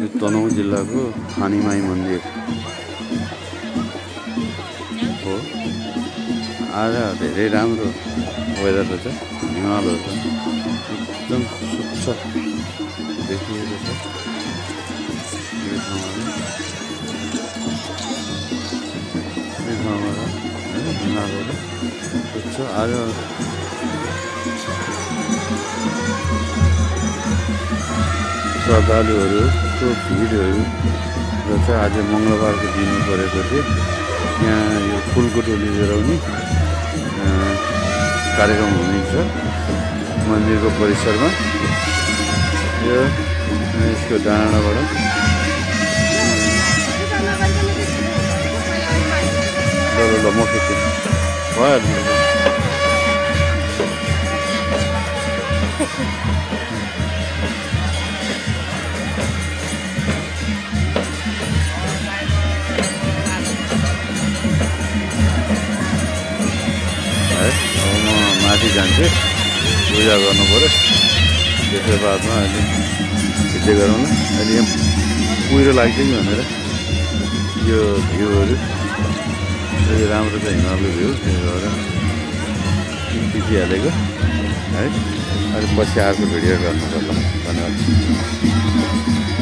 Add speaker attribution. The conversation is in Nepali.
Speaker 1: यो तनहुँ जिल्लाको खानीमाई मन्दिर हो। आज धेरै राम्रो वेदर रहेछ, हिमालहरू छ एकदम स्वच्छ देखिएको छ यो ठाउँमा हिमालहरू स्वच्छ। आज श्रद्धालुहरूको भिडहरू रहेछ। आज मङ्गलबारको दिन परेको थियो। यहाँ यो फुलको टोली लिएर कार्यक्रम हुनेछ मन्दिरको परिसरमा। यो यसको डाँडाबाट ल म खिच्छु भइहाल्छ। माथि जान्छु, पूजा गर्नु पऱ्यो, त्यसको बादमा अहिले खिच्दै गरौँ न। अहिले यहाँ कुहिरो लाग्छ कि भनेर यो भ्यूहरू राम्रो छ, हिमालको भ्यू, त्यही भएर खिचिहालेको है। अहिले पछि अर्को भिडियो गर्नुपर्छ। धन्यवाद।